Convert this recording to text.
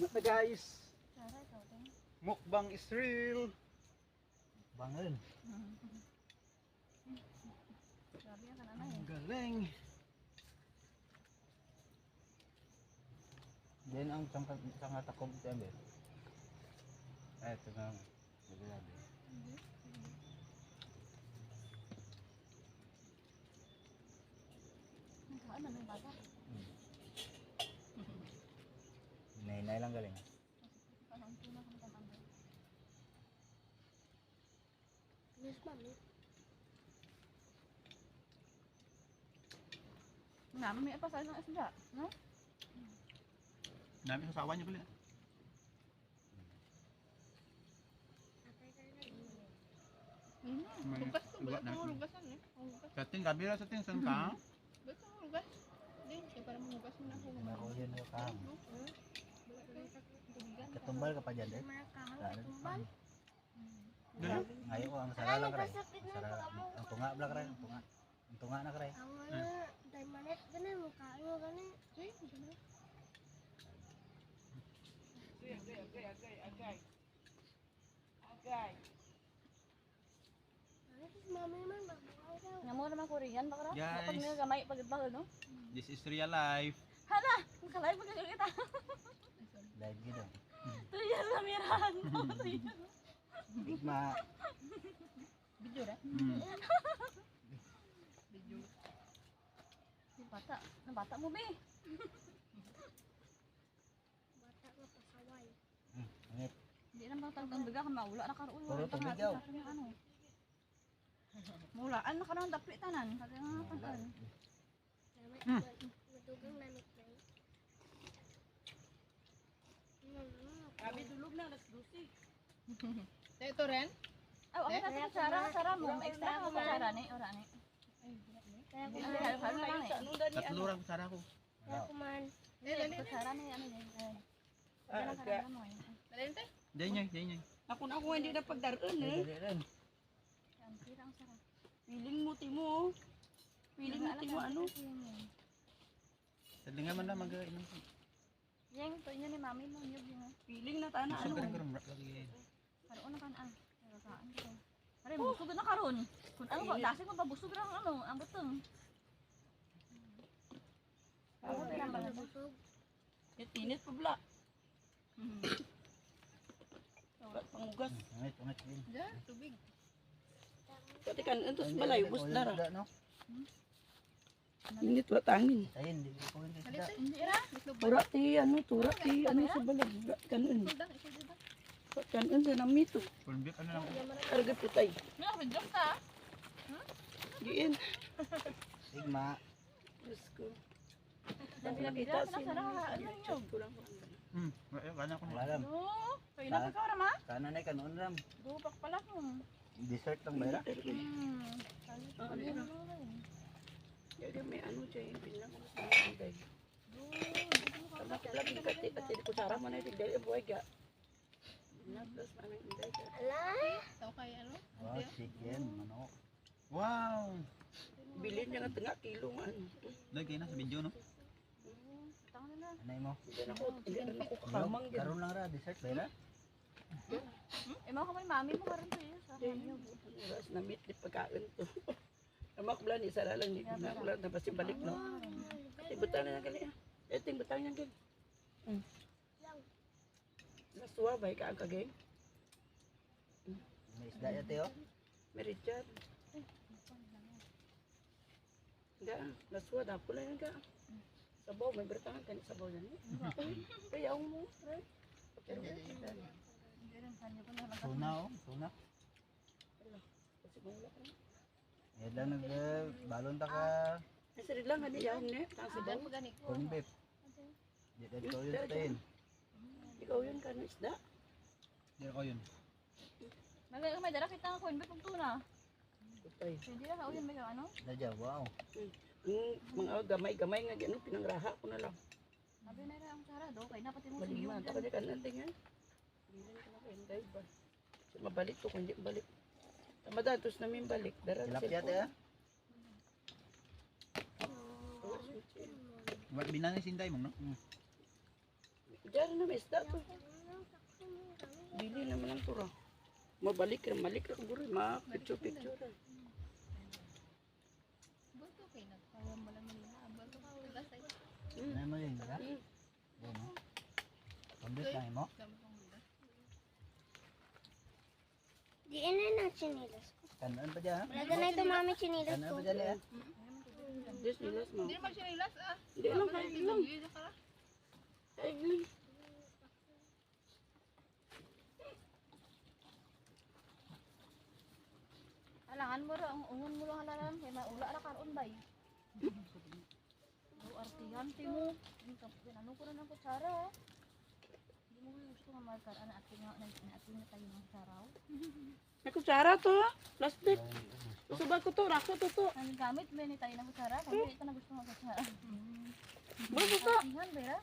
Na guys, mukbang is real. Bangun. Grabe yan kanana Ang galing. Yan ang sangka takob siya be. Ay, ito na. Grabe. Ano may bata? Nay lang galing. Parang tuna kung tamanda. Yes, mami. Naman may apa sa isang isda, no? Dami sa sawa niyo pala. May Lugas to, luwa wala na. kang lugasan eh. Lugas. Sa ting kabila sa ting sangka. Ba't kang lugas? Hindi, kaya parang lugas mo na ako. Nako yun mo ka. Tubigan. Katumbal ka pa dyan eh. Tumbal. Ngayon ko ang sara lang kare. Sara ang tunga bla kare, ang tunga. Ang tunga na kare. Ang ano, dahil manet ganun, mukha mo ganun. Ano si mami naman, magbuhay daw. Nga mo naman Korean, baka raw? Guys. Pag nga gamay, pagod-pagod, no? This is real life. Hala! Makalay pag kita. Live gid. Tuyas na mirahan. Bigma. Video na? Mm. Video. Yung bata. Ang bata mo, be. Bata nga pasaway. Ngit. Hindi naman tagdang biga kung maula na karoon. Puro tubigaw. Ano? Mulaan na ka ng dapli tanan. Kaya nga pagkan. Madugang namit na eh. Kami dulog na, alas 12. Ito rin? Oh, okay na sa Sara mo. Extra ako sa Sara ni, ora ni. Kaya Ay, halo na lang eh. Tatlo ra ko sara ko. kaya kuman. Sa Sara ni, ano ni. Diyan ang karamihan mo eh. Malente? Diyan. Ako na ako hindi na pagdaroon eh. Dili rin. Yan, tira ang Sara. Piling mo, Timo. Piling mo, Timo, ano? Tadlingan man na mag-inom. Yang, to inyo ni mami mo, nyug yung. Piling na tana, Gusto ano? garam lagi. Karoon na kan Pero saan ko. Pare, busog na karon. Kung ano ko, dasi ko pa busog na ang ano, ang butong. Ako tira pa na. Tinit pa bla. Wala pangugas. Ngit din. Diyan, tubig. Pati kan, ito sa balay, ubos na ra. No? Init wa tangin. Ayun, dili ko hindi sida. Hindi ra. Tura ti, ano sa balay. Kanon. Kanon sa namito. Corn beef ano lang. Karga putay. May ako joke ka. Giin. Sigma. Diyos ko. Yan pinabila sa Sara. Ano yun? Wala kana ko. Wala lang. No. Kaya na ka ra ma? Kanan ay kanon ram. Dupak pala ko. Dessert lang ba ira? Kaya may ano dyan, pinang mo sa mga Tama ko lang yung kati, pati ko sarang mo na yung tigdali, buhay ka. Plus, ano yung inday ka. Ala! Tao kaya ano? Wow, chicken, manok. Wow. Bilhin niya nga tanga kilo nga ano. Lagi na sa video no. Tangan na. Anay mo? Hindi rin ako kakamang yan. Karon lang ra dessert ba ira? Eh, mga kamay mami mo karon to eh. Sa kanyo. Oras na meet di pagkain to. Tama ko lang, isa lang, hindi na ko lang, tapos yung balik no. Ibutang na lang kali. Ito yung butang niyan kali. Nasuwa ba ka ang kagay? May isda ya teo. May Richard. Nga, nasuwa, dapo lang yan ka. Sabaw, may bertangan ka ni sabaw yan. Kaya ako mo, right? Pero Hindi rin kanyo ko na lang. Tuna oh, tuna. kasi mawala ka na. Eh lang balon ta ka Nasa rin lang, ano yan, ne? Ang sabaw. corn beef. Di ko yun sa tayin. Ikaw yun ka ng isda. Di ko yun. May dala kita ko inbit kung tuna. Putay. Hindi na kauyan may ano? Dadya, wow. Yung mga gamay-gamay nga, gano'n, pinangraha ko na lang. Sabi na rin ang Sara do, kay napati mo Balik siyo. na, taka di ka natin yan. Bilhin ko na kayo, guys ba? So, mabalik to, kung hindi balik. Tama tapos namin balik. Dara sa Tilapia te ah. Wat binang sinday mo no. Diyan na may isda to. Dili naman ang tura. Mabalik ra guri ma picture. Ano mo yun, diba? Yan, no? Pambit lang mo? Di na na chinilas. Kanan pa dyan, ha? Wala na ito mami chinilas Kanan ko. pa dyan, eh. Just nilas mo. Hindi naman siya nilas ah. Hindi lang kaig lang. Kaig lang. Alangan mo ra, ang ungon mo lang halalan, kaya maula ra karon bay. Artihan ti mo. Ano ko na ng kutsara. Hindi mo gusto nga markar ana atin na tayo ng saraw. May kutsara to ha. Plastic. Subag ko to. Rako to. Ang gamit ba ni tayo ng kutsara? Kaya hindi ka na gusto ng kutsara. Bago ka. Artihan ba ra?